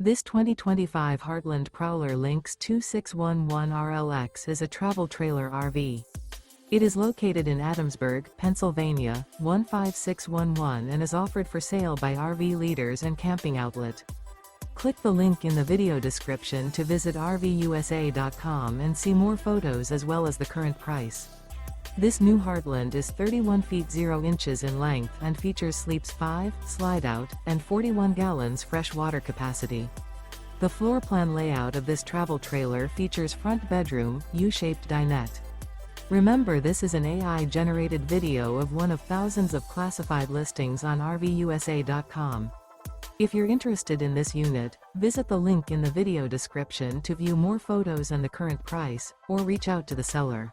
This 2025 Heartland Prowler Lynx 2611 RLX is a travel trailer RV. It is located in Adamsburg, Pennsylvania, 15611 and is offered for sale by RV Leaders and Camping Outlet. Click the link in the video description to visit RVUSA.com and see more photos as well as the current price. This new Heartland is 31 feet 0 inches in length and features sleeps 5, slide-out, and 41 gallons fresh water capacity. The floor plan layout of this travel trailer features front bedroom, U-shaped dinette. Remember, this is an AI-generated video of one of thousands of classified listings on RVUSA.com. If you're interested in this unit, visit the link in the video description to view more photos and the current price, or reach out to the seller.